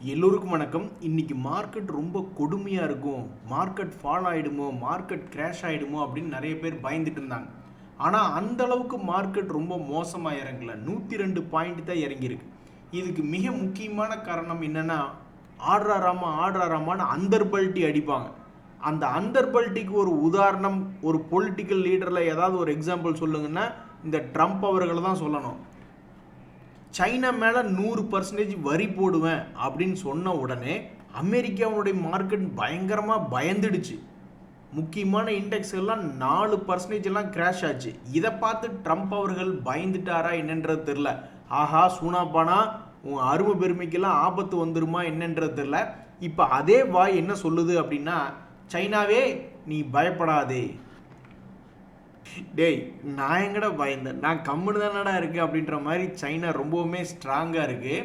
எல்லோருக்கும் வணக்கம். இன்னைக்கு மார்க்கெட் ரொம்ப கொடுமையாக இருக்கும், மார்க்கெட் ஃபால் ஆகிடுமோ, மார்க்கெட் கிராஷ் ஆகிடுமோ அப்படின்னு நிறைய பேர் பயந்துட்டு இருந்தாங்க. ஆனால் அந்த அளவுக்கு மார்க்கெட் ரொம்ப மோசமாக இறங்கல, 102 பாயிண்ட் தான் இறங்கியிருக்கு. இதுக்கு மிக முக்கியமான காரணம் என்னென்னா, ஆடுறாராமான்னு அந்தர்பல்ட்டி அடிப்பாங்க. அந்த அந்தர்பல்ட்டிக்கு ஒரு உதாரணம், ஒரு பொலிட்டிக்கல் லீடரில் ஏதாவது ஒரு எக்ஸாம்பிள் சொல்லுங்கன்னா இந்த ட்ரம்ப் அவர்களை தான் சொல்லணும். சைனா மேலே 100% வரி போடுவேன் அப்படின்னு சொன்ன உடனே அமெரிக்காவுடைய மார்க்கெட் பயங்கரமாக பயந்துடுச்சு. முக்கியமான இண்டெக்ஸ் எல்லாம் 4% எல்லாம் கிராஷ் ஆச்சு. இதை பார்த்து ட்ரம்ப் அவர்கள் பயந்துட்டாரா என்னன்றது தெரில. ஆஹா சூனாப்பானா உன் அருமை பெருமைக்கெல்லாம் ஆபத்து வந்துருமா என்னன்றது தெரில. இப்போ அதே வாய் என்ன சொல்லுது அப்படின்னா, சைனாவே நீ பயப்படாதே. டேய் நான் எங்கடா பயந்தேன், நான் கம்முன்னு தானடா இருக்குது அப்படின்ற மாதிரி சைனா ரொம்பவுமே ஸ்ட்ராங்காக இருக்குது.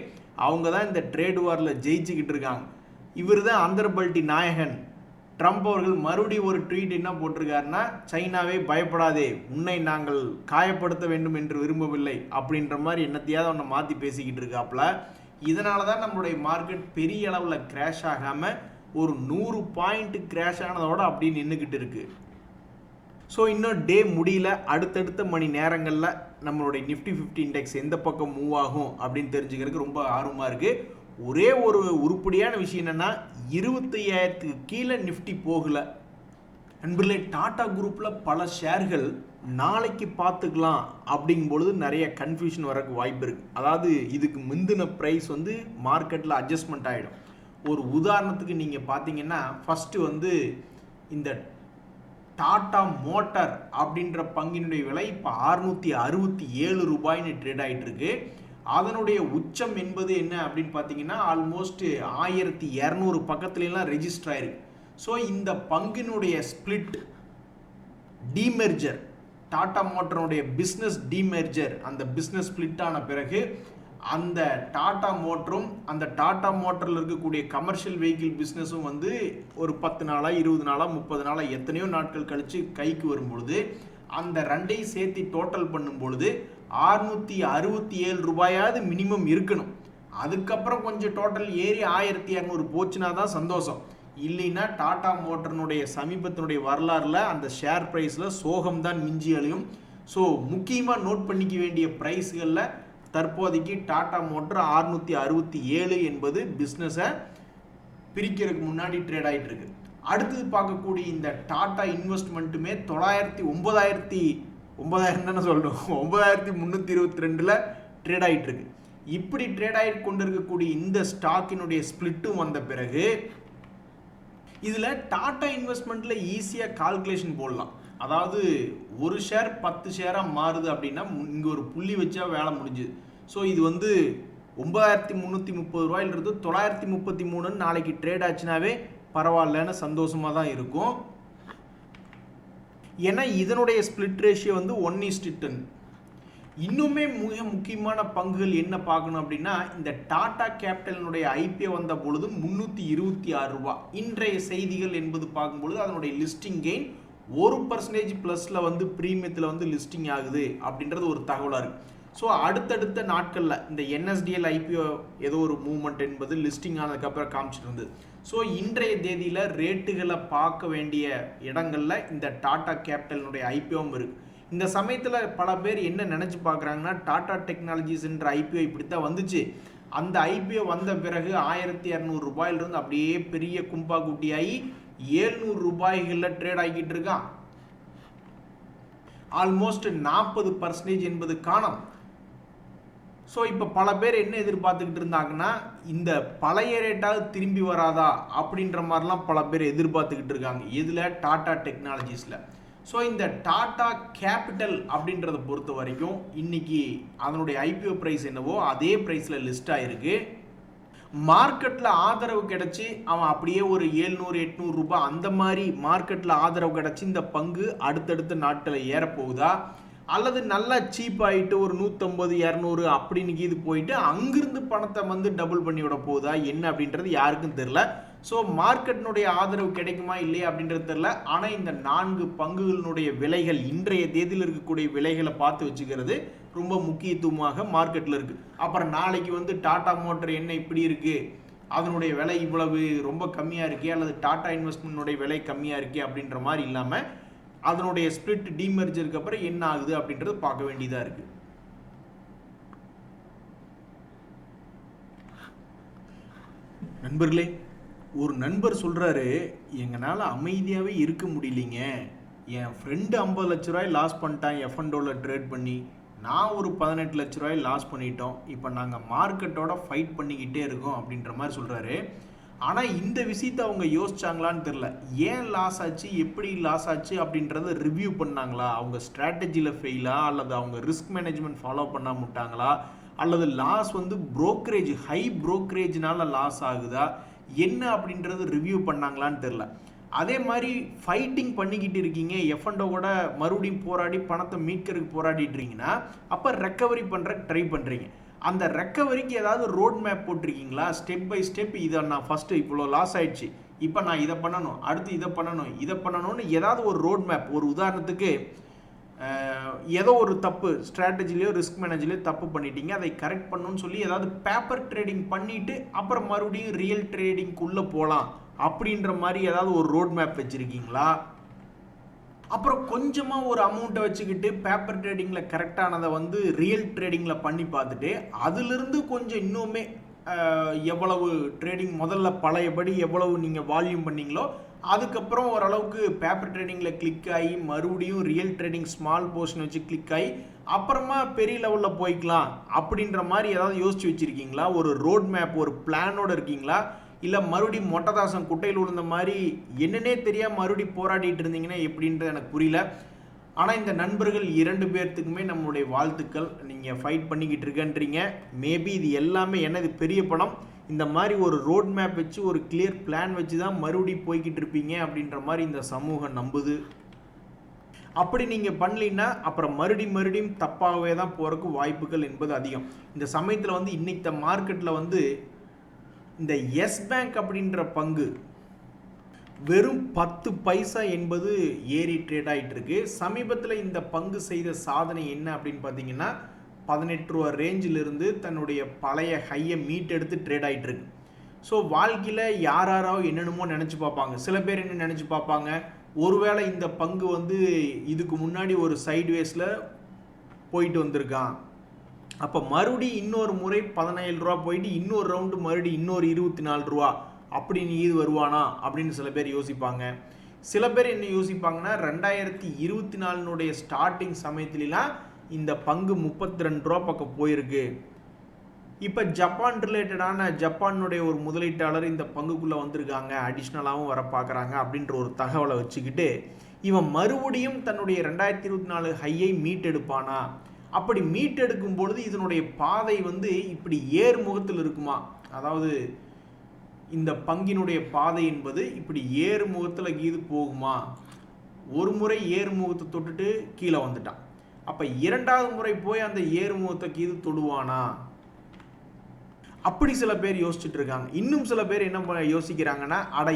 அவங்க தான் இந்த ட்ரேட் வாரில் ஜெயிச்சுக்கிட்டு இருக்காங்க. இவர் தான் அந்தர்பல்ட்டி நாயகன். ட்ரம்ப் அவர்கள் மறுபடியும் ஒரு ட்வீட் என்ன போட்டிருக்காருன்னா, சைனாவே பயப்படாதே, உன்னை நாங்கள் காயப்படுத்த வேண்டும் என்று விரும்பவில்லை அப்படின்ற மாதிரி என்னத்தையாவது அவனை மாற்றி பேசிக்கிட்டு இருக்காப்புல. இதனால தான் நம்மளுடைய மார்க்கெட் பெரிய அளவில் கிராஷ் ஆகாமல் ஒரு 100 பாயிண்ட் கிராஷ் ஆனதோட அப்படி நின்றுக்கிட்டு இருக்குது. ஸோ இன்னும் டே முடியல, அடுத்தடுத்த மணி நேரங்களில் நம்மளுடைய நிஃப்டி 50 இண்டெக்ஸ் எந்த பக்கம் மூவ் ஆகும் அப்படின்னு தெரிஞ்சுக்கிறதுக்கு ரொம்ப ஆர்வமாக இருக்குது. ஒரே ஒரு உருப்படியான விஷயம் என்னென்னா, 25,000க்கு கீழே நிஃப்டி போகலை. நண்பர்களே, டாடா குரூப்பில் பல ஷேர்கள் நாளைக்கு பார்த்துக்கலாம் அப்படிங்கும் பொழுது நிறைய கன்ஃபியூஷன் வரக்கு வாய்ப்பு இருக்குது. அதாவது இதுக்கு முந்தின ப்ரைஸ் மார்க்கெட்டில் அட்ஜஸ்ட்மெண்ட் ஆகிடும். ஒரு உதாரணத்துக்கு நீங்கள் பார்த்தீங்கன்னா, ஃபஸ்ட்டு இந்த டாடா மோட்டார் அப்படின்ற பங்கினுடைய விலை இப்போ 667 ரூபாய்னு ட்ரேட் ஆகிட்டு இருக்கு. அதனுடைய உச்சம் என்பது என்ன அப்படின்னு பார்த்தீங்கன்னா, ஆல்மோஸ்ட் 1200 பக்கத்துலலாம் ரெஜிஸ்டர் ஆயிருக்கு. ஸோ இந்த பங்கினுடைய ஸ்பிளிட் டீமெர்ஜர், டாடா மோட்டருடைய பிஸ்னஸ் டீமெர்ஜர், அந்த பிஸ்னஸ் ஸ்பிளிட் ஆன பிறகு அந்த டாடா மோட்டரும் அந்த டாடா மோட்டரில் இருக்கக்கூடிய கமர்ஷியல் வெஹிக்கிள் பிஸ்னஸும் ஒரு 10 நாளாக 20 நாளாக 30 நாளாக எத்தனையோ நாட்கள் கழித்து கைக்கு வரும்பொழுது அந்த ரெண்டையும் சேர்த்து டோட்டல் பண்ணும் பொழுது 667 ரூபாயாவது மினிமம் இருக்கணும். அதுக்கப்புறம் கொஞ்சம் டோட்டல் ஏறி 1200 போச்சுன்னா தான் சந்தோஷம். இல்லைன்னா டாடா மோட்டர்னுடைய சமீபத்தினுடைய வரலாறுல அந்த ஷேர் ப்ரைஸில் சோகம்தான் மிஞ்சி அழியும். ஸோ முக்கியமாக நோட் பண்ணிக்க வேண்டிய ப்ரைஸ்களில் தற்போதைக்கு டாடா மோட்டர் 667 என்பது பிஸ்னஸை பிரிக்கிறதுக்கு முன்னாடி ட்ரேட் ஆகிட்டு இருக்கு. அடுத்தது பார்க்கக்கூடிய இந்த டாடா இன்வெஸ்ட்மெண்ட்டுமே 9,000 தானே சொல்லணும், 9,322 ட்ரேட் ஆகிட்டு இருக்கு. இப்படி ட்ரேட் ஆகி கொண்டு இருக்கக்கூடிய இந்த ஸ்டாக்கினுடைய ஸ்பிளிட்டும் வந்த பிறகு இதில் டாடா இன்வெஸ்ட்மெண்ட்டில் ஈஸியாக கால்குலேஷன் போடலாம். அதாவது ஒரு ஷேர் 10 ஷேராக மாறுது அப்படின்னா இங்கே ஒரு புள்ளி வச்சா வேலை முடிஞ்சுது. ஸோ இது 9,330 ரூபாயிலிருந்து 933 நாளைக்கு ட்ரேட் ஆச்சுனாவே பரவாயில்லன்னு சந்தோஷமாக தான் இருக்கும். ஏன்னா இதனுடைய ஸ்பிளிட் ரேஷியோ 1:10. இன்னுமே மிக முக்கியமான பங்குகள் என்ன பார்க்கணும் அப்படின்னா, இந்த டாடா கேபிட்டலினுடைய ஐபிஓ வந்த பொழுது 326 ரூபாய். இன்றைய செய்திகள் என்பது பார்க்கும்பொழுது அதனுடைய லிஸ்டிங் கெயின் 1% ப்ளஸில் ப்ரீமியத்தில் லிஸ்டிங் ஆகுது அப்படின்றது ஒரு தகவலாக இருக்குது. ஸோ அடுத்தடுத்த நாட்களில் இந்த என்எஸ்டிஎல் ஐபிஓ ஏதோ ஒரு மூவ்மெண்ட் என்பது லிஸ்டிங் ஆனதுக்கப்புறம் காமிச்சிட்டு இருந்தது. ஸோ இன்றைய தேதியில் ரேட்டுகளை பார்க்க வேண்டிய இடங்களில் இந்த டாடா கேபிட்டலினுடைய ஐபிஓவும் இருக்குது. இந்த சமயத்தில் பல பேர் என்ன நினச்சி பார்க்குறாங்கன்னா, டாடா டெக்னாலஜிஸ்ன்ற ஐபிஓ இப்படித்தான் வந்துச்சு, அந்த ஐபிஓ வந்த பிறகு 1200 ரூபாயிலிருந்து அப்படியே பெரிய கும்பா குட்டியாகி 700 ரூபாய்களில் ட்ரேட் ஆகிட்டு இருக்கான். ஆல்மோஸ்ட் 40% என்பது காணும். ஸோ இப்போ பல பேர் என்ன எதிர்பார்த்துக்கிட்டு இருந்தாங்கன்னா, இந்த பழைய ரேட்டாவது திரும்பி வராதா அப்படின்ற மாதிரிலாம் பல பேர் எதிர்பார்த்துக்கிட்டு இருக்காங்க. இதில் டாடா டெக்னாலஜிஸில். ஸோ இந்த டாடா கேபிட்டல் அப்படின்றத பொறுத்த வரைக்கும் இன்னைக்கு அதனுடைய ஐபிஓ ப்ரைஸ் என்னவோ அதே ப்ரைஸில் லிஸ்ட் ஆகிருக்கு. மார்க்கெட்டில் ஆதரவு கிடச்சி அவன் அப்படியே ஒரு 700-800 ரூபாய் அந்த மாதிரி மார்க்கெட்டில் ஆதரவு கிடச்சி இந்த பங்கு அடுத்தடுத்த நாட்களில் ஏறப்போகுதா, அல்லது நல்லா சீப் ஆகிட்டு ஒரு 150-200 அப்படின்னு இது போயிட்டு அங்கிருந்து பணத்தை டபுள் பண்ணி விட போகுதா என்ன அப்படின்றது யாருக்கும் தெரில. ஸோ மார்க்கெட்டினுடைய ஆதரவு கிடைக்குமா இல்லையா அப்படின்றது தெரில. ஆனால் இந்த 4 பங்குகளினுடைய விலைகள் இன்றைய தேதியில் இருக்கக்கூடிய விலைகளை பார்த்து வச்சுக்கிறது ரொம்ப முக்கியத்துவமாக மார்க்கெட்டில் இருக்குது. அப்புறம் நாளைக்கு டாடா மோட்டர் என்ன இப்படி இருக்குது அதனுடைய விலை இவ்வளவு ரொம்ப கம்மியாக இருக்கே அல்லது டாடா இன்வெஸ்ட்மெண்ட்டுடைய விலை கம்மியாக இருக்கே அப்படின்ற மாதிரி இல்லாமல் அதனுடைய ஸ்பிளிட் டீமர்ஜருக்கு அப்புறம் என்ன ஆகுது அப்படின்றது பார்க்க வேண்டியதாக இருக்குது. நண்பர்களே, ஒரு நண்பர் சொல்கிறாரு, எங்களால் அமைதியாகவே இருக்க முடியலைங்க, என் ஃப்ரெண்டு 50 லட்ச ரூபாய் லாஸ் பண்ணிட்டான் F&Oவில் ட்ரேட் பண்ணி, நான் ஒரு 18 லட்ச ரூபாய் லாஸ் பண்ணிட்டோம், இப்போ நாங்கள் மார்க்கெட்டோட ஃபைட் பண்ணிக்கிட்டே இருக்கோம் அப்படின்ற மாதிரி சொல்கிறாரு. ஆனால் இந்த விஷயத்தை அவங்க யோசிச்சாங்களான்னு தெரில. ஏன் லாஸ் ஆச்சு, எப்படி லாஸ் ஆச்சு அப்படின்றத ரிவ்யூ பண்ணாங்களா, அவங்க ஸ்ட்ராட்டஜியில் ஃபெயிலா அல்லது அவங்க ரிஸ்க் மேனேஜ்மெண்ட் ஃபாலோ பண்ணாம விட்டாங்களா அல்லது லாஸ் வந்து புரோக்கரேஜ் ஹை புரோக்கரேஜ்னால லாஸ் ஆகுதா என்ன அப்படின்றது ரிவ்யூ பண்ணாங்களான்னு தெரில. அதே மாதிரி ஃபைட்டிங் பண்ணிக்கிட்டு இருக்கீங்க, F&Oவோட மறுபடியும் போராடி பணத்தை மீட்கிறதுக்கு போராடிட்டு இருக்கீங்கன்னா அப்போ ரெக்கவரி பண்ணுற ட்ரை பண்ணுறீங்க. அந்த ரெக்கவரிக்கு ஏதாவது ரோட் மேப் போட்டிருக்கீங்களா? ஸ்டெப் பை ஸ்டெப் இதை நான் ஃபஸ்ட்டு இவ்வளோ லாஸ் ஆயிடுச்சு, இப்போ நான் இதை பண்ணணும், அடுத்து இதை பண்ணணும்னு ஏதாவது ஒரு ரோட் மேப். ஒரு உதாரணத்துக்கு ஏதோ ஒரு தப்பு ஸ்ட்ராட்டஜிலையோ ரிஸ்க் மேனேஜ்லையோ தப்பு பண்ணிட்டீங்க, அதை கரெக்ட் பண்ணணும்னு சொல்லி ஏதாவது பேப்பர் ட்ரேடிங் பண்ணிவிட்டு அப்புறம் மறுபடியும் ரியல் ட்ரேடிங்குள்ளே போகலாம் அப்படின்ற மாதிரி ஏதாவது ஒரு ரோட் மேப் வச்சுருக்கீங்களா? அப்புறம் கொஞ்சமாக ஒரு அமௌண்ட்டை வச்சுக்கிட்டு பேப்பர் ட்ரேடிங்கில் கரெக்டானதை வந்து ரியல் ட்ரேடிங்கில் பண்ணி பார்த்துட்டு அதிலிருந்து கொஞ்சம் இன்னுமே எவ்வளவு ட்ரேடிங் முதல்ல பழையபடி எவ்வளவு நீங்கள் வால்யூம் பண்ணீங்களோ அதுக்கப்புறம் ஓரளவுக்கு பேப்பர் ட்ரேடிங்கில் கிளிக் ஆகி மறுபடியும் ரியல் ட்ரேடிங் ஸ்மால் போர்ஷன் வச்சு கிளிக் ஆகி அப்புறமா பெரிய லெவலில் போய்க்கலாம் அப்படின்ற மாதிரி ஏதாவது யோசிச்சு வச்சுருக்கீங்களா? ஒரு ரோட் மேப் ஒரு பிளானோடு இருக்கீங்களா? இல்லை மறுபடியும் மொட்டதாசன் குட்டையில் விழுந்த மாதிரி என்னன்னே தெரியாமல் மறுபடியும் போராடிட்டு இருந்தீங்கன்னா எப்படின்றது எனக்கு புரியல. ஆனால் இந்த நண்பர்கள் 2 பேர்த்துக்குமே நம்மளுடைய வாழ்த்துக்கள். நீங்கள் ஃபைட் பண்ணிக்கிட்டு இருக்கன்றீங்க. மேபி இது எல்லாமே என்னது பெரிய படம், இந்த மாதிரி ஒரு ரோட் மேப் வச்சு ஒரு கிளியர் பிளான் வச்சு தான் மறுபடியும் போய்கிட்டு இருப்பீங்க அப்படின்ற மாதிரி இந்த சமூகம் நம்புது. அப்படி நீங்கள் பண்ணலீன்னா அப்புறம் மறுபடியும் தப்பாகவே தான் போகிறதுக்கு வாய்ப்புகள் என்பது அதிகம். இந்த சமயத்தில் வந்து இன்னைக்கு மார்க்கெட்டில் வந்து இந்த எஸ் பேங்க் அப்படின்ற பங்கு வெறும் 10 பைசா என்பது ஏறி ட்ரேட் ஆகிட்டு இருக்கு. சமீபத்தில் இந்த பங்கு செய்த சாதனை என்ன அப்படின்னு பார்த்தீங்கன்னா 18 ரூபா ரேஞ்சிலிருந்து தன்னுடைய பழைய ஹையை மீட்டெடுத்து ட்ரேட் ஆகிட்டு இருக்கு. ஸோ வாழ்க்கையில் யாரோ என்னென்னமோ நினச்சி பார்ப்பாங்க. சில பேர் என்ன நினச்சி பார்ப்பாங்க, ஒருவேளை இந்த பங்கு வந்து இதுக்கு முன்னாடி ஒரு சைட்வேஸில் போயிட்டு வந்திருக்கான், அப்போ மறுபடியும் இன்னொரு முறை 17 ரூபா போயிட்டு இன்னொரு ரவுண்டு மறுபடியும் இன்னொரு 24 ரூபா அப்படின்னு இது வருவானா அப்படின்னு சில பேர் யோசிப்பாங்க. சில பேர் என்ன யோசிப்பாங்கன்னா 2024 ஸ்டார்டிங் சமயத்துலாம் இந்த பங்கு 32 ரூபா பக்கம் போயிருக்கு. இப்போ ஜப்பான் ரிலேட்டடான ஜப்பானுடைய ஒரு முதலீட்டாளர் இந்த பங்குக்குள்ளே வந்திருக்காங்க, அடிஷ்னலாகவும் வர பார்க்குறாங்க அப்படின்ற ஒரு தகவலை வச்சுக்கிட்டு இவன் மறுபடியும் தன்னுடைய 2024 ஹையை மீட்டெடுப்பானா? அப்படி மீட்டெடுக்கும் பொழுது இதனுடைய பாதை வந்து இப்படி ஏறுமுகத்தில் இருக்குமா? அதாவது இந்த பங்கினுடைய பாதை என்பது இப்படி ஏறுமுகத்தில் கீது போகுமா? ஒரு முறை ஏறுமுகத்தை தொட்டுட்டு கீழே வந்துட்டான், அப்போ 2வது முறை போய் அந்த ஏறுமுகத்தை கீது தொடுவானா? அப்படி சில பேர் யோசிச்சுட்டு இருக்காங்க. இன்னும் சில பேர் என்ன யோசிக்கிறாங்கன்னா, அட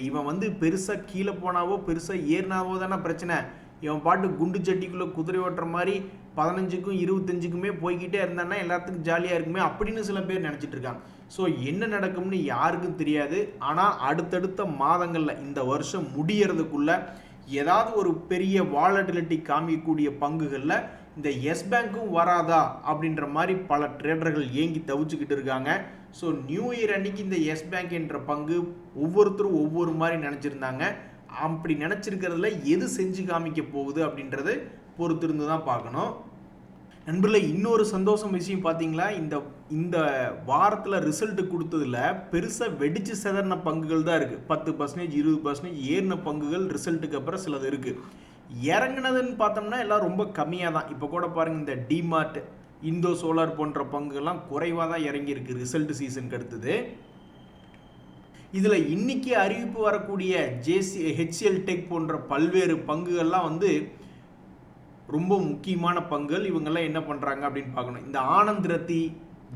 இவன் வந்து பெருசாக கீழே போனாவோ பெருசாக ஏறினாவோ தானே பிரச்சனை, இவன் பாட்டு குண்டு சட்டிக்குள்ளே குதிரை ஓட்டுற மாதிரி 15க்கும் 25க்குமே போய்கிட்டே இருந்தான்னா எல்லாத்துக்கும் ஜாலியாக இருக்குமே அப்படின்னு சில பேர் நினச்சிட்டு இருக்காங்க. ஸோ என்ன நடக்கும்னு யாருக்கும் தெரியாது. ஆனால் அடுத்தடுத்த மாதங்களில் இந்த வருஷம் முடியறதுக்குள்ள ஏதாவது ஒரு பெரிய வாலட்டிலிட்டி காமிக்கக்கூடிய பங்குகளில் இந்த எஸ் பேங்க்கும் வராதா அப்படின்ற மாதிரி பல ட்ரேடர்கள் ஏங்கி தவிச்சுக்கிட்டு இருக்காங்க. ஸோ நியூ இயர் அன்னைக்கு இந்த எஸ் பேங்க் என்ற பங்கு ஒவ்வொருத்தரும் ஒவ்வொரு மாதிரி நினச்சிருந்தாங்க. அப்படி நினச்சிருக்கிறதுல எது செஞ்சு காமிக்க போகுது அப்படின்றது பொறுத்திருந்து தான் பார்க்கணும். நண்பர்களே, இன்னொரு சந்தோஷம் விஷயம் பார்த்தீங்களா, இந்த வாரத்தில் ரிசல்ட் கொடுத்ததில் பெருசாக வெடிச்சு செதறின பங்குகள் தான் இருக்குது. 10%, 20% ஏறின பங்குகள் ரிசல்ட்டுக்கு அப்புறம் சிலது இருக்குது. இறங்குனதுன்னு பார்த்தோம்னா எல்லாம் ரொம்ப கம்மியாக தான். இப்போ கூட பாருங்கள், இந்த டிமார்ட், இந்தோ சோலார் போன்ற பங்குகள்லாம் குறைவாக தான் இறங்கியிருக்கு ரிசல்ட் சீசனுக்கு அடுத்தது. இதில் இன்னைக்கு அறிவிப்பு வரக்கூடிய ஹெச்எல் டெக் போன்ற பல்வேறு பங்குகள்லாம் வந்து ரொம்ப முக்கியமான பங்குகள். இவங்கெல்லாம் என்ன பண்ணுறாங்க அப்படின்னு பார்க்கணும். இந்த ஆனந்த் ரத்தி,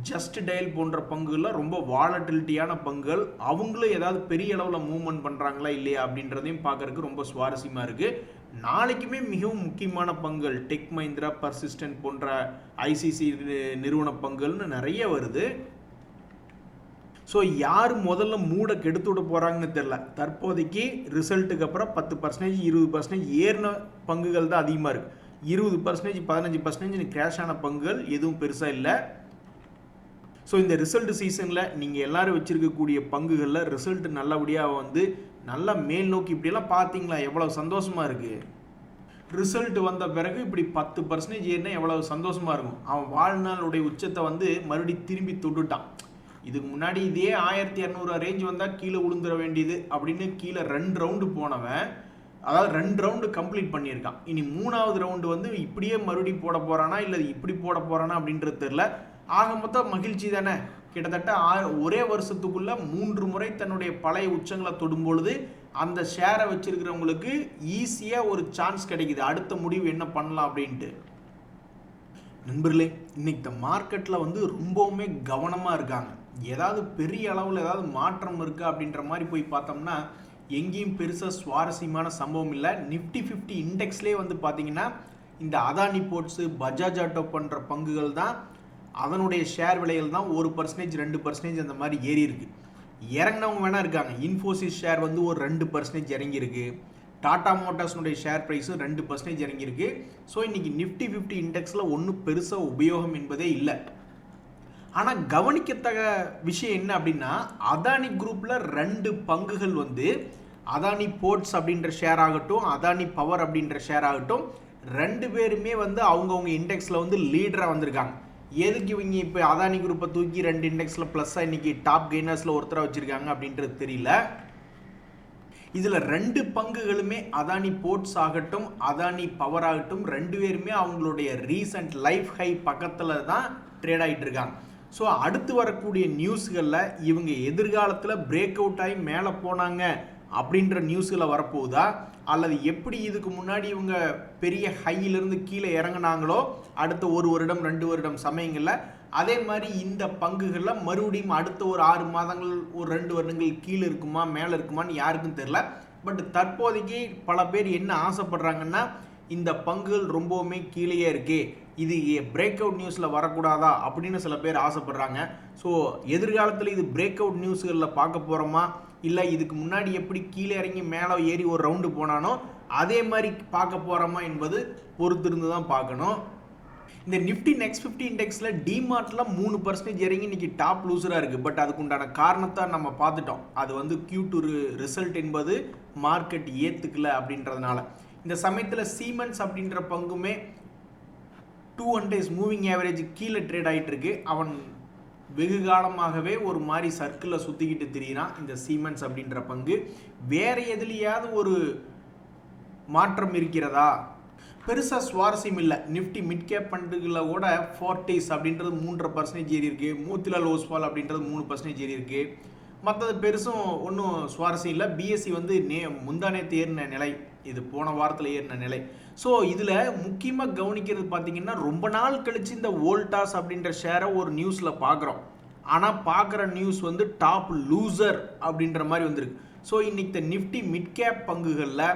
ஜஸ்ட் டயல் போன்ற பங்குகள்லாம் ரொம்ப வாலட்டிலிட்டியான பங்குகள். அவங்களும் ஏதாவது பெரிய அளவில் மூவ்மெண்ட் பண்ணுறாங்களா இல்லையா அப்படின்றதையும் பார்க்கறதுக்கு ரொம்ப சுவாரஸ்யமாக இருக்குது. நாளைக்குமே மிகவும் முக்கியமான பங்குகள் டெக் மஹிந்திரா, பர்சிஸ்டன்ட் போன்ற ஐசிசி நிறுவன பங்குகள்னு நிறைய வருது. ஸோ யார் முதல்ல மூடை கெடுத்து விட போகிறாங்கன்னு தெரில. தற்போதைக்கு ரிசல்ட்டுக்கு அப்புறம் 10%, 20% ஏறின பங்குகள் தான் அதிகமாக இருக்குது. 20%, 15% கிராஷ் ஆன பங்குகள் எதுவும் பெருசாக இல்லை. ஸோ இந்த ரிசல்ட் சீசனில் நீங்கள் எல்லோரும் வச்சுருக்கக்கூடிய பங்குகளில் ரிசல்ட் நல்லபடியாக வந்து நல்லா மேல் நோக்கி இப்படியெல்லாம் பார்த்தீங்களா எவ்வளோ சந்தோஷமாக இருக்குது. ரிசல்ட் வந்த பிறகு இப்படி 10% ஏறினா எவ்வளவு சந்தோஷமாக இருக்கும். அவன் வாழ்நாளுடைய உச்சத்தை வந்து மறுபடியும் திரும்பி தொட்டுட்டான். இதுக்கு முன்னாடி இதே 1200 ரேஞ்ச் வந்தால் கீழே விழுந்துட வேண்டியது அப்படின்னு கீழே 2 ரவுண்டு போனவன், அதாவது 2 ரவுண்டு கம்ப்ளீட் பண்ணியிருக்கான். இனி 3வது ரவுண்டு வந்து இப்படியே மறுபடியும் போட போகிறானா இல்லை இப்படி போட போகிறானா அப்படின்றது தெரில. ஆக மொத்தம் மகிழ்ச்சி தானே. கிட்டத்தட்ட ஒரே வருஷத்துக்குள்ள 3 முறை தன்னுடைய பழைய உச்சங்களை தொடும் பொழுது அந்த ஷேரை வச்சிருக்கிறவங்களுக்கு ஈஸியாக ஒரு சான்ஸ் கிடைக்குது அடுத்த முடிவு என்ன பண்ணலாம் அப்படின்ட்டு. நண்பர்களே, இன்னைக்கு இந்த மார்க்கெட்டில் வந்து ரொம்பவுமே கவனமாக இருக்காங்க. ஏதாவது பெரிய அளவில் ஏதாவது மாற்றம் இருக்கா அப்படின்ற மாதிரி போய் பார்த்தோம்னா எங்கேயும் பெருசாக சுவாரஸ்யமான சம்பவம் இல்லை. நிஃப்டி 50 இண்டெக்ஸ்லேயே வந்து பார்த்தீங்கன்னா இந்த அதானி போர்ட்ஸு, பஜாஜ் ஆட்டோ பண்ணுற பங்குகள் தான், அதனுடைய ஷேர் விலைகள் தான் 1%, 2% அந்த மாதிரி ஏறி இருக்கு. இறங்கினவங்க வேணா இருக்காங்க. இன்ஃபோசிஸ் ஷேர் வந்து ஒரு 2% இறங்கியிருக்கு. டாடா மோட்டார்ஸ்னுடைய ஷேர் ப்ரைஸும் 2% இறங்கியிருக்கு. ஸோ இன்னைக்கு நிஃப்டி 50 இண்டெக்ஸில் ஒன்றும் பெருசாக உபயோகம் என்பதே இல்லை. ஆனால் கவனிக்கத்தக்க விஷயம் என்ன அப்படின்னா, அதானி குரூப்பில் 2 பங்குகள் வந்து அதானி போர்ட்ஸ் அப்படின்ற ஷேர் ஆகட்டும், அதானி பவர் அப்படின்ற ஷேர் ஆகட்டும், 2 பேருமே வந்து அவங்கவுங்க இண்டெக்ஸில் வந்து லீடராக வந்திருக்காங்க. எதுக்கு இவங்க இப்போ அதானி குரூப்பை தூக்கி 2 இண்டெக்ஸில் ப்ளஸ்ஸாக இன்றைக்கி டாப் கெய்னர்ஸில் ஒருத்தராக வச்சுருக்காங்க அப்படின்றது தெரியல. இதில் 2 பங்குகளுமே அதானி போர்ட்ஸ் ஆகட்டும், அதானி பவர் ஆகட்டும், 2 பேருமே அவங்களுடைய ரீசன்ட் லைஃப் ஹை பக்கத்தில் தான் ட்ரேட் ஆகிட்டு இருக்காங்க. ஸோ அடுத்து வரக்கூடிய நியூஸ்களில் இவங்க எதிர்காலத்தில் பிரேக் அவுட் ஆகி மேலே போனாங்க அப்படின்ற நியூஸ்களை வரப்போகுதா, அல்லது எப்படி இதுக்கு முன்னாடி இவங்க பெரிய ஹையிலிருந்து கீழே இறங்கினாங்களோ அடுத்த 1 வருடம் 2 வருடம் சமயங்களில், அதே மாதிரி இந்த பங்குகளில் மறுபடியும் அடுத்த ஒரு 6 மாதங்கள் ஒரு 2 வருடங்கள் கீழே இருக்குமா மேலே இருக்குமான்னு யாருக்கும் தெரில. பட் தற்போதைக்கு பல பேர் என்ன ஆசைப்படுறாங்கன்னா, இந்த பங்குகள் ரொம்பவுமே கீழேயே இருக்கு, இது பிரேக் அவுட் நியூஸில் வரக்கூடாதா அப்படின்னு சில பேர் ஆசைப்படுறாங்க. ஸோ எதிர்காலத்தில் இது பிரேக் அவுட் நியூஸ்களில் பார்க்க போகிறோமா, இல்லை இதுக்கு முன்னாடி எப்படி கீழே இறங்கி மேலே ஏறி ஒரு ரவுண்டு போனானோ அதே மாதிரி பார்க்க போகிறோமா என்பது பொறுத்திருந்து தான் பார்க்கணும். இந்த நிஃப்டி நெக்ஸ்ட் 50 இண்டெக்ஸில் டிமார்ட்டில் 3% இறங்கி இன்னைக்கு டாப் லூசராக இருக்குது. பட் அதுக்கு உண்டான காரணத்தை நம்ம பார்த்துட்டோம். அது வந்து Q2 ரிசல்ட் என்பது மார்க்கெட் ஏற்றுக்கல அப்படின்றதுனால. இந்த சமயத்தில் சீமென்ஸ் அப்படின்ற பங்குமே 200 days மூவிங் ஆவரேஜ் கீழே ட்ரேட் ஆகிட்டு இருக்கு. அவன் வெகு காலமாகவே ஒரு மாதிரி சர்க்கிளில் சுற்றிக்கிட்டு திரியிறான் இந்த சீமென்ஸ் அப்படின்ற பங்கு. வேறு எதுலையாவது ஒரு மாற்றம் இருக்கிறதா? பெருசாக சுவாரஸ்யம் இல்லை. நிஃப்டி மிட் கேப் ஃபண்டுகளில் கூட ஃபோர்டிஸ் அப்படின்றது 3.5% ஏறி இருக்குது. மூத்திலால் ஓஸ்வால் அப்படின்றது 3% ஏறி இருக்குது. மற்றது பெருசும் ஒன்றும் சுவாரஸ்யம் இல்லை. பிஎஸ்சி வந்து முந்தானேத்து ஏறின நிலை, இது போன வாரத்தில் ஏறின நிலை. ஸோ இதில் முக்கியமாக கவனிக்கிறது பார்த்தீங்கன்னா, ரொம்ப நாள் கழித்து இந்த வோல்டாஸ் அப்படின்ற ஷேரை ஒரு நியூஸில் பார்க்குறோம். ஆனால் பார்க்குற நியூஸ் வந்து டாப் லூசர் அப்படின்ற மாதிரி வந்திருக்கு. ஸோ இன்னைக்கு நிஃப்டி மிட் கேப் பங்குகளில்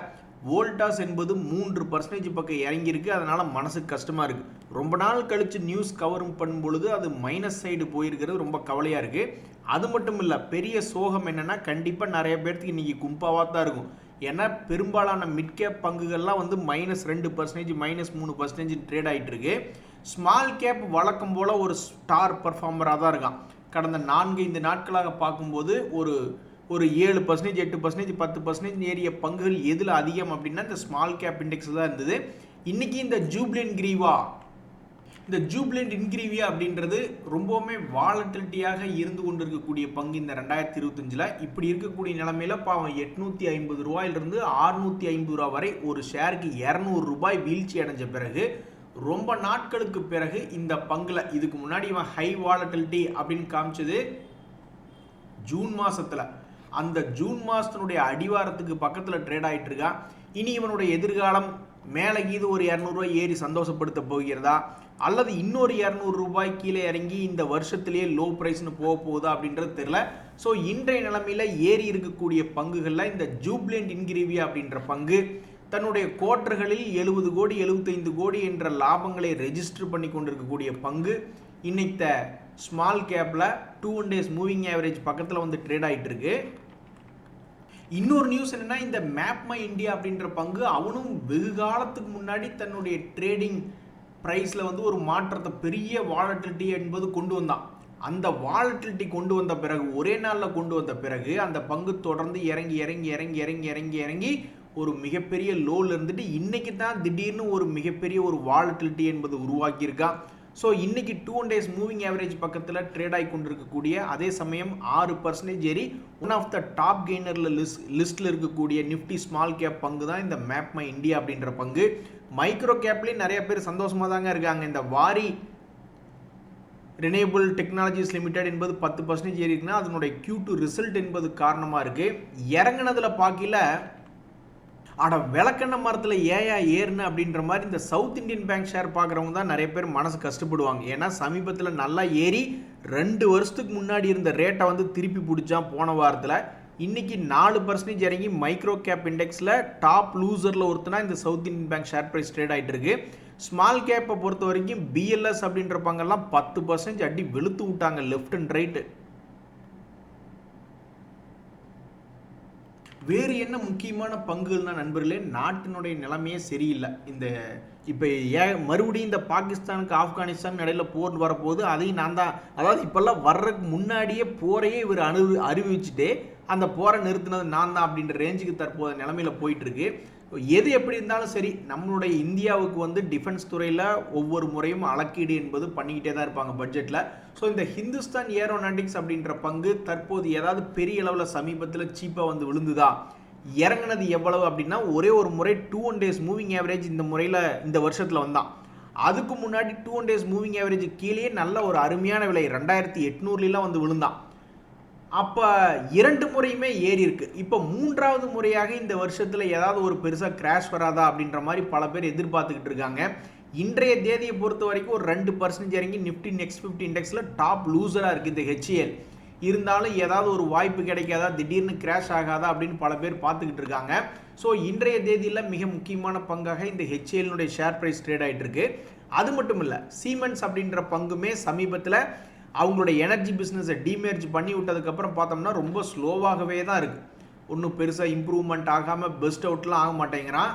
வோல்டாஸ் என்பது 3% பக்கம் இறங்கியிருக்கு. அதனால் மனசுக்கு கஷ்டமாக இருக்குது. ரொம்ப நாள் கழித்து நியூஸ் கவரும் பண்ணும் பொழுது அது மைனஸ் சைடு போயிருக்கிறது ரொம்ப கவலையாக இருக்குது. அது மட்டும் இல்லை, பெரிய சோகம் என்னென்னா, கண்டிப்பாக நிறைய பேர்த்துக்கு இன்றைக்கி கும்பாவாக தான் இருக்கும். ஏன்னா பெரும்பாலான மிட் கேப் பங்குகள்லாம் வந்து -2%, -3% ட்ரேட் ஆகிட்டு இருக்கு. ஸ்மால் கேப் வழக்கம் போல் ஒரு ஸ்டார் பர்ஃபார்மராக தான் இருக்கான். கடந்த 4-5 நாட்களாக பார்க்கும்போது ஒரு 7%, 8%, 10% ஏறிய பங்குகள் எதில் அதிகம் அப்படின்னா இந்த ஸ்மால் கேப் இண்டெக்ஸ் தான் இருந்தது. இன்றைக்கி இந்த ஜூப்ளண்ட் இன்கிரீவியா அப்படின்றது ரொம்பவுமே வாலட்டிலிட்டியாக இருந்து கொண்டிருக்கக்கூடிய பங்கு இந்த 2025. இப்படி இருக்கக்கூடிய நிலைமையில் பாவம் 850 ரூபாயிலிருந்து 650 ரூபா வரை ஒரு ஷேருக்கு 200 ரூபாய் வீழ்ச்சி அடைஞ்ச பிறகு, ரொம்ப நாட்களுக்கு பிறகு இந்த பங்கில் இதுக்கு முன்னாடி இவன் ஹை வாலட்டிலிட்டி அப்படின்னு காமிச்சது ஜூன் மாதத்தில், அந்த ஜூன் மாதத்தினுடைய அடிவாரத்துக்கு பக்கத்தில் ட்ரேட் ஆகிட்டு இருக்கான். இனி இவனுடைய எதிர்காலம் மேலே கீது ஒரு 200 ரூபாய் ஏறி சந்தோஷப்படுத்த போகிறதா, அல்லது இன்னொரு 200 ரூபாய் கீழே இறங்கி இந்த வருஷத்திலேயே லோ ப்ரைஸ்னு போக போகுதா அப்படின்றது தெரியல. ஸோ இன்றைய நிலைமையில் ஏறி இருக்கக்கூடிய பங்குகளில் இந்த ஜூப்ளண்ட் இன்கிரீவியா அப்படின்ற பங்கு தன்னுடைய குவார்ட்டர்களில் 70 கோடி 75 கோடி என்ற லாபங்களை ரெஜிஸ்டர் பண்ணி கொண்டிருக்கக்கூடிய பங்கு இன்னைக்கு ஸ்மால் கேப்பில் 2 days மூவிங் ஆவரேஜ் பக்கத்தில் வந்து ட்ரேட் ஆகிட்டு இருக்கு. இன்னொரு நியூஸ் என்னன்னா, இந்த மேப்மை இந்தியா அப்படின்ற பங்கு அவனும் வெகு காலத்துக்கு முன்னாடி தன்னுடைய ட்ரேடிங் ப்ரைஸில் வந்து ஒரு மாற்றத்தை, பெரிய வாலட்டிலிட்டி என்பது கொண்டு வந்தான். அந்த வாலட்டிலிட்டி கொண்டு வந்த பிறகு, ஒரே நாளில் கொண்டு வந்த பிறகு அந்த பங்கு தொடர்ந்து இறங்கி இறங்கி இறங்கி இறங்கி இறங்கி இறங்கி ஒரு மிகப்பெரிய லோவில் இருந்துட்டு இன்னைக்கு தான் திடீர்னு ஒரு மிகப்பெரிய ஒரு வாலட்டிலிட்டி என்பது உருவாக்கியிருக்கான். ஸோ இன்னைக்கு 2 days மூவிங் ஆவரேஜ் பக்கத்தில் ட்ரேட் ஆகி கொண்டிருக்கக்கூடிய, அதே சமயம் 6% ஏறி ஒன் ஆஃப் த டாப் கெய்னரில் லிஸ்ட்டில் இருக்கக்கூடிய நிஃப்டி ஸ்மால் கேப் பங்கு தான் இந்த மேப்மை இந்தியா அப்படின்ற பங்கு. மைக்ரோ கேப்லேயும் நிறைய பேர் சந்தோஷமாக தாங்க இருக்காங்க. இந்த வாரி ரினியூவபிள் டெக்னாலஜிஸ் லிமிடெட் என்பது 10% ஏறி இருக்குன்னா அதனுடைய Q2 ரிசல்ட் என்பது காரணமாக இருக்குது. இறங்கினதில் பார்க்கல அட விளக்கெண்ண மரத்தில் ஏயா ஏறுன அப்படின்ற மாதிரி இந்த சவுத் இந்தியன் பேங்க் ஷேர் பார்க்குறவங்க தான் நிறைய பேர் மனசு கஷ்டப்படுவாங்க. ஏன்னா சமீபத்தில் நல்லா ஏறி 2 வருஷத்துக்கு முன்னாடி இருந்த ரேட்டை வந்து திருப்பி பிடிச்சான் போன வாரத்தில். இன்னைக்கு 4% இறங்கி மைக்ரோ கேப் இண்டெக்ஸில் டாப் லூசரில் ஒருத்தனா இந்த South Indian Bank share price trade ஆகிட்டு இருக்கு. ஸ்மால் கேப்பை பொறுத்த வரைக்கும் BLS அப்படின்ற பங்கெல்லாம் 10% அடி வெளுத்து விட்டாங்க லெஃப்ட் அண்ட் ரைட்டு. வேறு என்ன முக்கியமான பங்குகள்னா நண்பர்களே, நாட்டினுடைய நிலைமையே சரியில்லை. இந்த இப்போ மறுபடியும் இந்த பாகிஸ்தானுக்கு ஆப்கானிஸ்தான் இடையில போர் வரப்போகுது. அதையும் நான் தான், அதாவது இப்போல்லாம் வர்றதுக்கு முன்னாடியே போரையே இவர் அறிவிச்சுட்டு அந்த போரை நிறுத்தினது நான் தான் அப்படின்ற ரேஞ்சுக்கு தற்போது நிலைமையில் போயிட்டுருக்கு. எது எப்படி இருந்தாலும் சரி, நம்மளுடைய இந்தியாவுக்கு வந்து டிஃபென்ஸ் துறையில் ஒவ்வொரு முறையும் அளக்கீடு என்பது பண்ணிக்கிட்டே தான் இருப்பாங்க பட்ஜெட்டில். ஸோ இந்த ஹிந்துஸ்தான் ஏரோநாட்டிக்ஸ் அப்படின்ற பங்கு தற்போது ஏதாவது பெரிய அளவில் சமீபத்தில் சீப்பாக வந்து விழுந்துதா? இறங்கினது எவ்வளவு அப்படின்னா, ஒரே ஒரு முறை 2 days மூவிங் ஆவரேஜ் இந்த முறையில் இந்த வருஷத்தில் வந்தான். அதுக்கு முன்னாடி 2 days மூவிங் ஆவரேஜ் கீழே நல்ல ஒரு அருமையான விலை 2800 வந்து விழுந்தான். அப்போ 2 முறையுமே ஏறி இருக்கு. இப்போ 3வது முறையாக இந்த வருஷத்தில் ஏதாவது ஒரு பெருசாக கிராஷ் வராதா அப்படின்ற மாதிரி பல பேர் எதிர்பார்த்துக்கிட்டு இருக்காங்க. இன்றைய தேதியை பொறுத்த வரைக்கும் ஒரு 2% இறங்கி நிஃப்டி நெக்ஸ்ட் 50 இண்டெக்ஸில் டாப் லூசராக இருக்குது இந்த HCL. இருந்தாலும் ஏதாவது ஒரு வாய்ப்பு கிடைக்காதா, திடீர்னு கிராஷ் ஆகாதா அப்படின்னு பல பேர் பார்த்துக்கிட்டு இருக்காங்க. ஸோ இன்றைய தேதியில் மிக முக்கியமான பங்காக இந்த HCLனுடைய ஷேர் ப்ரைஸ் ட்ரேட் ஆகிட்டு இருக்கு. அது மட்டும் இல்லை, சீமென்ஸ் அப்படின்ற பங்குமே சமீபத்தில் அவங்களுடைய எனர்ஜி பிஸ்னஸை டிமேர்ஜ் பண்ணி விட்டதுக்கப்புறம் பார்த்தோம்னா ரொம்ப ஸ்லோவாகவே தான் இருக்குது. ஒன்றும் பெருசாக இம்ப்ரூவ்மெண்ட் ஆகாமல் பெஸ்ட் அவுட்லாம் ஆக மாட்டேங்கிறான்.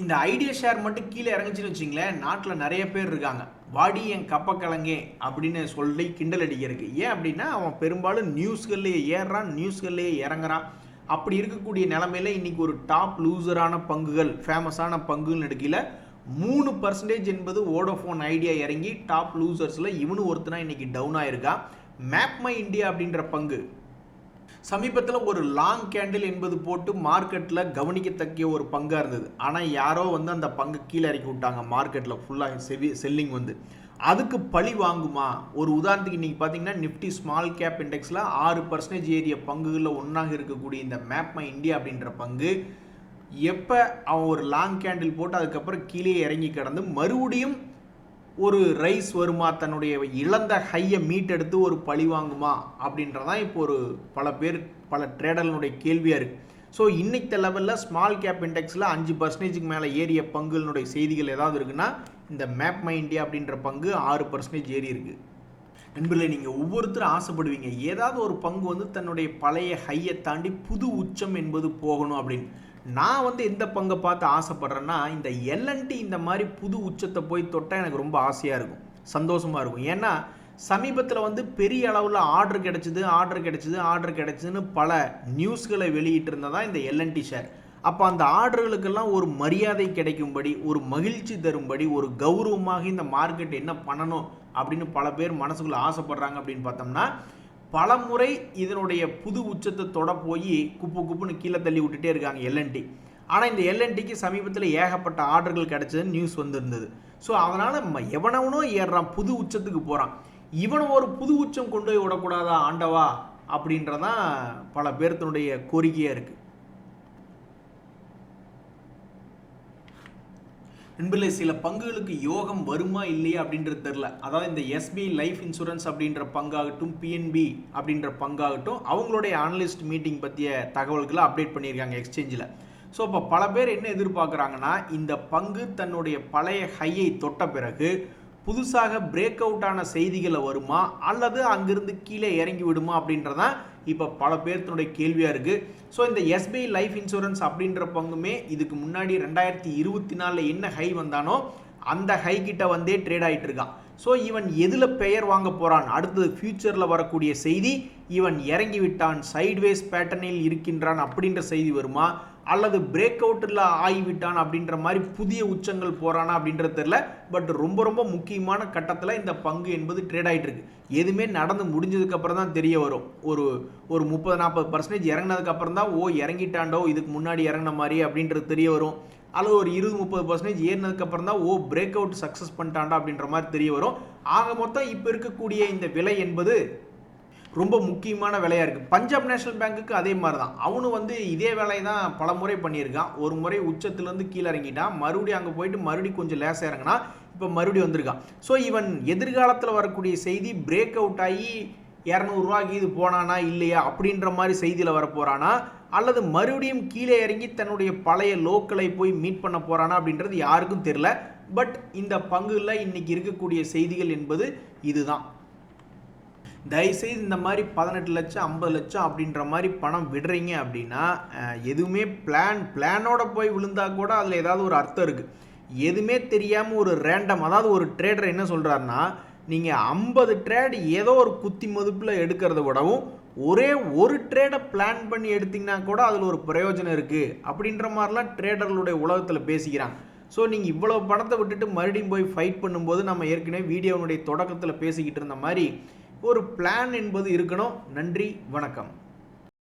இந்த ஐடியா ஷேர் மட்டும் கீழே இறங்குச்சுன்னு வச்சிங்களேன், நாட்டில் நிறைய பேர் இருக்காங்க, வாடி என் கப்பக்கிழங்கே அப்படின்னு சொல்லி கிண்டல் அடிக்கிறதுக்கு. ஏன் அப்படின்னா, அவன் பெரும்பாலும் நியூஸ்கள்லேயே ஏறுறான், நியூஸ்கள்லேயே இறங்குறான். அப்படி இருக்கக்கூடிய நிலைமையில் இன்றைக்கி ஒரு டாப் லூசரான பங்குகள், ஃபேமஸான பங்குகள் எடுக்கல 3% என்பது வோடோஃபோன் ஐடியா இறங்கி டாப் லூசர்ஸில் இவனு ஒருத்தனா இன்றைக்கி டவுன் ஆகிருக்கா. மேப்மை இந்தியா அப்படின்ற பங்கு சமீபத்தில் ஒரு லாங் கேண்டில் என்பது போட்டு மார்க்கெட்டில் கவனிக்கத்தக்க ஒரு பங்காக இருந்தது. ஆனால் யாரோ வந்து அந்த பங்கு கீழே இறக்கி விட்டாங்க மார்க்கெட்டில் ஃபுல்லாக செல்லிங் வந்து. அதுக்கு பழி வாங்குமா? ஒரு உதாரணத்துக்கு இன்றைக்கி பார்த்தீங்கன்னா நிஃப்டி ஸ்மால் கேப் இண்டெக்ஸில் 6% ஏறிய பங்குகளில் ஒன்றாக இருக்கக்கூடிய இந்த மேப்மை இந்தியா அப்படின்ற பங்கு எப்போ அவன் ஒரு லாங் கேண்டில் போட்டு அதுக்கப்புறம் கீழே இறங்கி கிடந்து மறுபடியும் ஒரு ரைஸ் வருமா, தன்னுடைய இழந்த ஹையை மீட்டெடுத்து ஒரு பழி வாங்குமா அப்படின்றதான் இப்போ ஒரு பல ட்ரேடர்களுடைய கேள்வியாக இருக்குது. ஸோ இன்னைக்கு லெவலில் ஸ்மால் கேப் இண்டெக்ஸில் 5% மேலே ஏறிய பங்குகளுடைய செய்திகள் ஏதாவது இருக்குன்னா இந்த மேப்மை இந்தியா அப்படின்ற பங்கு 6% ஏறி இருக்குது. நண்பர்களே, நீங்கள் ஒவ்வொருத்தரும் ஆசைப்படுவீங்க ஏதாவது ஒரு பங்கு வந்து தன்னுடைய பழைய ஹையை தாண்டி புது உச்சம் என்பது போகணும் அப்படின்னு. நான் வந்து எந்த பங்கை பார்த்து ஆசைப்படுறேன்னா, இந்த L&T இந்த மாதிரி புது உச்சத்தை போய் தொட்டால் எனக்கு ரொம்ப ஆசையாக இருக்கும், சந்தோஷமாக இருக்கும். ஏன்னா சமீபத்தில் வந்து பெரிய அளவில் ஆர்டர் கிடைச்சிதுன்னு பல நியூஸ்களை வெளியிட்டு இருந்ததான் இந்த L&T ஷேர். அப்போ அந்த ஆர்டர்களுக்கெல்லாம் ஒரு மரியாதை கிடைக்கும்படி, ஒரு மகிழ்ச்சி தரும்படி, ஒரு கௌரவமாக இந்த மார்க்கெட் என்ன பண்ணணும் அப்படின்னு பல பேர் மனசுக்குள்ளே ஆசைப்படுறாங்க. அப்படின்னு பார்த்தோம்னா பல முறை இதனுடைய புது உச்சத்தை தொட போய் குப்புன்னு கீழே தள்ளி விட்டுட்டே இருக்காங்க L&T. ஆனால் இந்த L&Tக்கு சமீபத்தில் ஏகப்பட்ட ஆர்டர்கள் கிடைச்சதுன்னு நியூஸ் வந்திருந்தது. ஸோ அதனால் எவனவனோ ஏறுறான், புது உச்சத்துக்கு போகிறான். இவனை ஒரு புது உச்சம் கொண்டு போய் விடக்கூடாதா ஆண்டவா அப்படின்றதான் பல பேர்த்தினுடைய கோரிக்கையாக இருக்குது. நண்பர்களே, சில பங்குகளுக்கு யோகம் வருமா இல்லையா அப்படின்றது தெரில. அதாவது இந்த SBI லைஃப் இன்சூரன்ஸ் அப்படின்ற பங்காகட்டும், PNB அப்படின்ற பங்காகட்டும், அவங்களுடைய அனலிஸ்ட் மீட்டிங் பற்றிய தகவல்களை அப்டேட் பண்ணியிருக்காங்க எக்ஸ்சேஞ்சில். ஸோ இப்போ பல பேர் என்ன எதிர்பார்க்குறாங்கன்னா, இந்த பங்கு தன்னுடைய பழைய ஹையை தொட்ட பிறகு புதுசாக பிரேக் அவுட் ஆன செய்திகளை வருமா அல்லது அங்கிருந்து கீழே இறங்கி விடுமா அப்படின்றதான் இப்போ பல பேர்த்தினுடைய கேள்வியாக இருக்குது. ஸோ இந்த எஸ்பிஐ லைஃப் இன்சூரன்ஸ் அப்படின்ற பங்குமே இதுக்கு முன்னாடி 2024 என்ன ஹை வந்தானோ அந்த ஹை கிட்ட வந்தே ட்ரேட் ஆகிட்டு இருக்கான். ஸோ இவன் எதில் பெயர் வாங்க போகிறான், அடுத்தது ஃபியூச்சரில் வரக்கூடிய செய்தி இவன் இறங்கி விட்டான், சைட்வேஸ் பேட்டர்னில் இருக்கின்றான் அப்படின்ற செய்தி வருமா, அல்லது பிரேக் அவுட்டில் ஆகிவிட்டான் அப்படின்ற மாதிரி புதிய உச்சங்கள் போகிறானா அப்படின்றது தெரியல. பட் ரொம்ப ரொம்ப முக்கியமான கட்டத்தில் இந்த பங்கு என்பது ட்ரேட் ஆகிட்டு இருக்கு. எதுவுமே நடந்து முடிஞ்சதுக்கப்புறம் தான் தெரிய வரும். ஒரு 30-40% இறங்கினதுக்கப்புறம் தான் இறங்கிட்டாண்டோ இதுக்கு முன்னாடி இறங்கின மாதிரி அப்படின்றது தெரிய வரும். அல்லது ஒரு 20-30% ஏறினதுக்கப்புறம் தான் பிரேக் அவுட் சக்ஸஸ் பண்ணிட்டாண்டா அப்படின்ற மாதிரி தெரிய வரும். ஆக மொத்தம் இப்போ இருக்கக்கூடிய இந்த விலை என்பது ரொம்ப முக்கியமான வேலையாக இருக்குது. பஞ்சாப் நேஷனல் பேங்க்குக்கு அதே மாதிரி தான். அவனு இதே வேலையை தான் பல முறை பண்ணியிருக்கான். ஒரு முறை உச்சத்துலேருந்து கீழே இறங்கிட்டான், மறுபடியும் அங்கே போயிட்டு மறுபடியும் கொஞ்சம் லேசாக இறங்கினா இப்போ மறுபடியும் வந்திருக்கான். ஸோ இவன் எதிர்காலத்தில் வரக்கூடிய செய்தி பிரேக் அவுட் ஆகி 200 ரூபாய்க்கு இது போனானா இல்லையா அப்படின்ற மாதிரி செய்தியில் வரப்போகிறானா, அல்லது மறுபடியும் கீழே இறங்கி தன்னுடைய பழைய லோக்களை போய் மீட் பண்ண போகிறானா அப்படின்றது யாருக்கும் தெரியல. பட் இந்த பங்குல இன்னைக்கு இருக்கக்கூடிய செய்திகள் என்பது இதுதான். தயவுசெய்து இந்த மாதிரி 18 லட்சம் 50 லட்சம் அப்படின்ற மாதிரி பணம் விடுறீங்க அப்படின்னா எதுவுமே பிளானோட போய் விழுந்தா கூட அதில் ஏதாவது ஒரு அர்த்தம் இருக்குது. எதுவுமே தெரியாமல் ஒரு ரேண்டம், அதாவது ஒரு ட்ரேடர் என்ன சொல்கிறாருன்னா, நீங்கள் 50 ட்ரேட் ஏதோ ஒரு குத்தி மதிப்பில் எடுக்கிறத விடவும் ஒரே ஒரு ட்ரேடை பிளான் பண்ணி எடுத்திங்கன்னா கூட அதில் ஒரு பிரயோஜனம் இருக்குது அப்படின்ற மாதிரிலாம் ட்ரேடர்களுடைய உலகத்தில் பேசிக்கிறாங்க. ஸோ நீங்கள் இவ்வளோ பணத்தை விட்டுட்டு மறுபடியும் போய் ஃபைட் பண்ணும்போது நம்ம ஏற்கனவே வீடியோனுடைய தொடக்கத்தில் பேசிக்கிட்டு இருந்த மாதிரி ஒரு பிளான் என்பது இருக்கணும். நன்றி, வணக்கம்.